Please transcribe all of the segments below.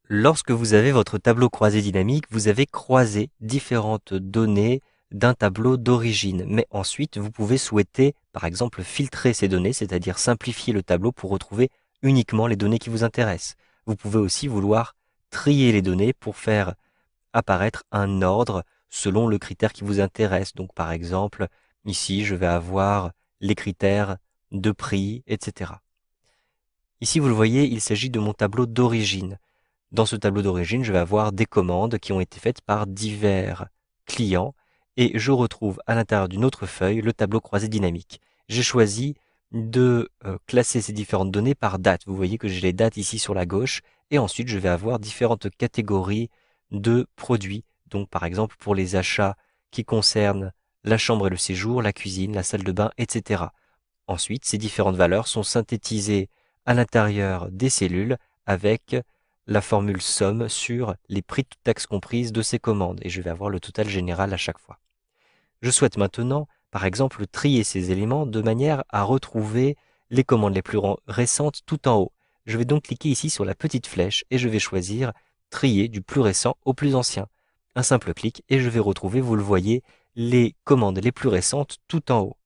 Lorsque vous avez votre tableau croisé dynamique, vous avez croisé différentes données d'un tableau d'origine. Mais ensuite, vous pouvez souhaiter, par exemple, filtrer ces données, c'est-à-dire simplifier le tableau pour retrouver uniquement les données qui vous intéressent. Vous pouvez aussi vouloir trier les données pour faire apparaître un ordre selon le critère qui vous intéresse. Donc, par exemple, ici, je vais avoir les critères de prix, etc. Ici, vous le voyez, il s'agit de mon tableau d'origine. Dans ce tableau d'origine, je vais avoir des commandes qui ont été faites par divers clients et je retrouve à l'intérieur d'une autre feuille le tableau croisé dynamique. J'ai choisi de classer ces différentes données par date. Vous voyez que j'ai les dates ici sur la gauche et ensuite je vais avoir différentes catégories de produits. Donc par exemple pour les achats qui concernent la chambre et le séjour, la cuisine, la salle de bain, etc. Ensuite, ces différentes valeurs sont synthétisées à l'intérieur des cellules avec la formule somme sur les prix toutes taxes comprises de ces commandes et je vais avoir le total général à chaque fois. Je souhaite maintenant, par exemple, trier ces éléments de manière à retrouver les commandes les plus récentes tout en haut. Je vais donc cliquer ici sur la petite flèche et je vais choisir trier du plus récent au plus ancien. Un simple clic et je vais retrouver, vous le voyez, les commandes les plus récentes tout en haut.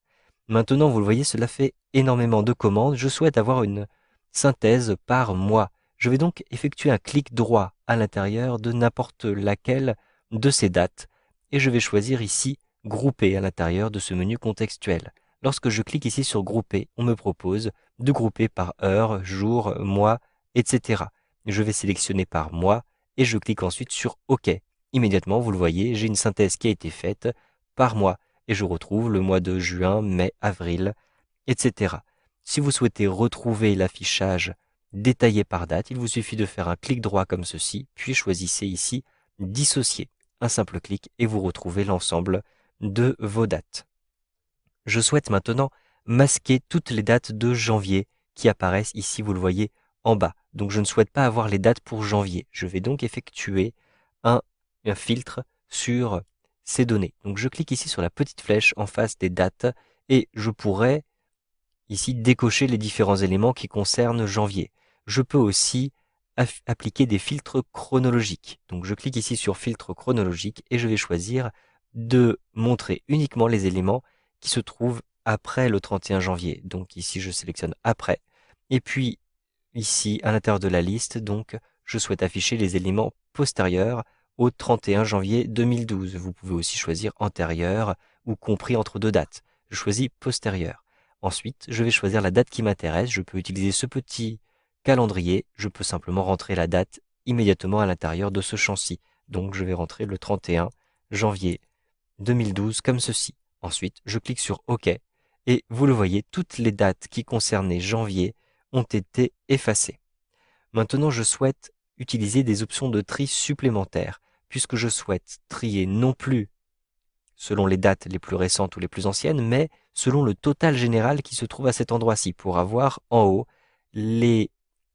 Maintenant, vous le voyez, cela fait énormément de commandes. Je souhaite avoir une synthèse par mois. Je vais donc effectuer un clic droit à l'intérieur de n'importe laquelle de ces dates et je vais choisir ici grouper à l'intérieur de ce menu contextuel. Lorsque je clique ici sur grouper, on me propose de grouper par heure, jour, mois, etc. Je vais sélectionner par mois et je clique ensuite sur OK. Immédiatement, vous le voyez, j'ai une synthèse qui a été faite par mois et je retrouve le mois de juin, mai, avril, etc. Si vous souhaitez retrouver l'affichage détaillé par date, il vous suffit de faire un clic droit comme ceci, puis choisissez ici Dissocier. Un simple clic et vous retrouvez l'ensemble de vos dates. Je souhaite maintenant masquer toutes les dates de janvier qui apparaissent ici, vous le voyez, en bas. Donc je ne souhaite pas avoir les dates pour janvier. Je vais donc effectuer un filtre sur ces données. Donc je clique ici sur la petite flèche en face des dates et je pourrais ici décocher les différents éléments qui concernent janvier. Je peux aussi appliquer des filtres chronologiques. Donc je clique ici sur filtre chronologique et je vais choisir de montrer uniquement les éléments qui se trouvent après le 31 janvier. Donc ici je sélectionne après. Et puis ici à l'intérieur de la liste, donc je souhaite afficher les éléments postérieurs au 31 janvier 2012. Vous pouvez aussi choisir antérieur ou compris entre deux dates. Je choisis postérieur. Ensuite, je vais choisir la date qui m'intéresse. Je peux utiliser ce petit calendrier. Je peux simplement rentrer la date immédiatement à l'intérieur de ce champ-ci. Donc, je vais rentrer le 31 janvier 2012 comme ceci. Ensuite, je clique sur OK. Et vous le voyez, toutes les dates qui concernaient janvier ont été effacées. Maintenant, je souhaite utiliser des options de tri supplémentaires, puisque je souhaite trier non plus selon les dates les plus récentes ou les plus anciennes, mais selon le total général qui se trouve à cet endroit-ci, pour avoir en haut les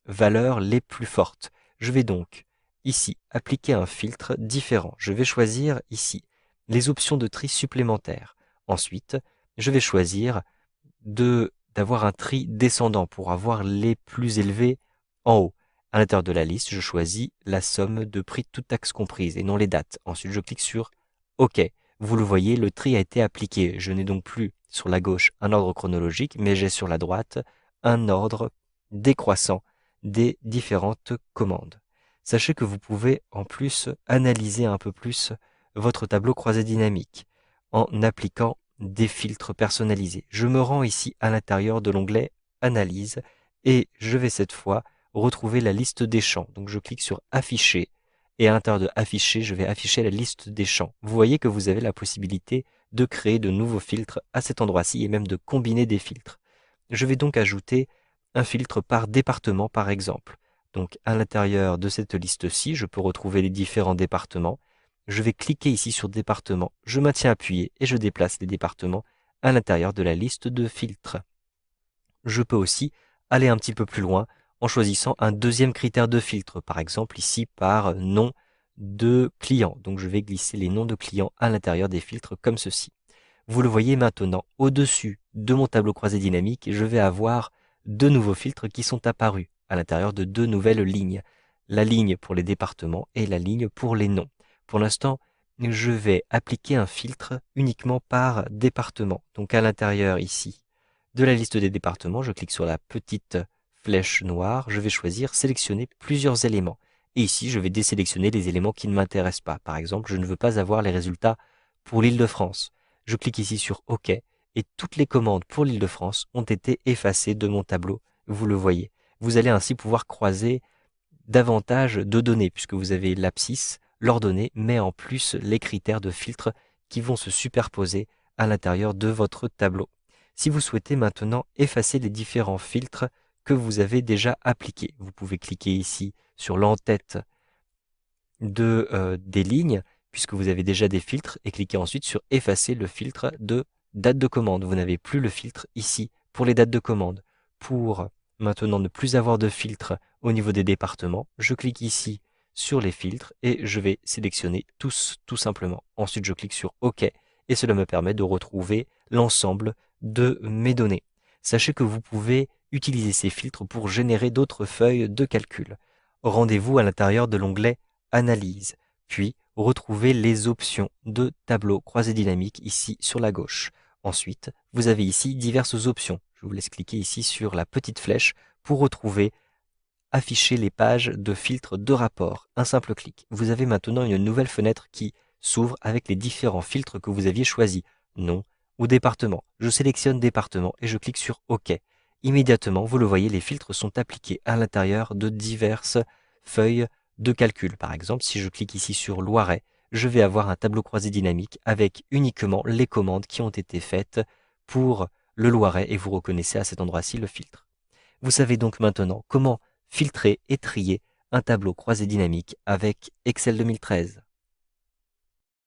valeurs les plus fortes. Je vais donc ici appliquer un filtre différent. Je vais choisir ici les options de tri supplémentaires. Ensuite, je vais choisir d'avoir un tri descendant pour avoir les plus élevés en haut. À l'intérieur de la liste, je choisis la somme de prix toutes taxes comprises et non les dates. Ensuite, je clique sur OK. Vous le voyez, le tri a été appliqué. Je n'ai donc plus sur la gauche un ordre chronologique, mais j'ai sur la droite un ordre décroissant des différentes commandes. Sachez que vous pouvez en plus analyser un peu plus votre tableau croisé dynamique en appliquant des filtres personnalisés. Je me rends ici à l'intérieur de l'onglet Analyse et je vais cette fois retrouver la liste des champs. Donc je clique sur Afficher et à l'intérieur de Afficher, je vais afficher la liste des champs. Vous voyez que vous avez la possibilité de créer de nouveaux filtres à cet endroit-ci et même de combiner des filtres. Je vais donc ajouter un filtre par département par exemple. Donc à l'intérieur de cette liste-ci, je peux retrouver les différents départements. Je vais cliquer ici sur département, je maintiens appuyé et je déplace les départements à l'intérieur de la liste de filtres. Je peux aussi aller un petit peu plus loin en choisissant un deuxième critère de filtre, par exemple ici par nom de client. Donc je vais glisser les noms de clients à l'intérieur des filtres comme ceci. Vous le voyez maintenant, au-dessus de mon tableau croisé dynamique, je vais avoir deux nouveaux filtres qui sont apparus à l'intérieur de deux nouvelles lignes. la ligne pour les départements et la ligne pour les noms. Pour l'instant, je vais appliquer un filtre uniquement par département. Donc à l'intérieur ici de la liste des départements, je clique sur la petite flèche noire, je vais choisir sélectionner plusieurs éléments. Et ici, je vais désélectionner les éléments qui ne m'intéressent pas. Par exemple, je ne veux pas avoir les résultats pour l'Île-de-France. Je clique ici sur OK et toutes les commandes pour l'Île-de-France ont été effacées de mon tableau. Vous le voyez. Vous allez ainsi pouvoir croiser davantage de données puisque vous avez l'abscisse, l'ordonnée, mais en plus les critères de filtre qui vont se superposer à l'intérieur de votre tableau. Si vous souhaitez maintenant effacer les différents filtres que vous avez déjà appliqués, vous pouvez cliquer ici sur l'en-tête des lignes, puisque vous avez déjà des filtres, et cliquez ensuite sur effacer le filtre de date de commande. Vous n'avez plus le filtre ici pour les dates de commande. Pour maintenant ne plus avoir de filtre au niveau des départements, je clique ici sur les filtres et je vais sélectionner tous tout simplement. Ensuite, je clique sur OK et cela me permet de retrouver l'ensemble de mes données. Sachez que vous pouvez utiliser ces filtres pour générer d'autres feuilles de calcul. Rendez-vous à l'intérieur de l'onglet Analyse, puis retrouvez les options de tableau croisé dynamique ici sur la gauche. Ensuite, vous avez ici diverses options. Je vous laisse cliquer ici sur la petite flèche pour retrouver afficher les pages de filtres de rapport. Un simple clic. Vous avez maintenant une nouvelle fenêtre qui s'ouvre avec les différents filtres que vous aviez choisis. Nom ou département. Je sélectionne département et je clique sur OK. Immédiatement, vous le voyez, les filtres sont appliqués à l'intérieur de diverses feuilles de calcul. Par exemple, si je clique ici sur Loiret, je vais avoir un tableau croisé dynamique avec uniquement les commandes qui ont été faites pour le Loiret et vous reconnaissez à cet endroit-ci le filtre. Vous savez donc maintenant comment filtrer et trier un tableau croisé dynamique avec Excel 2013.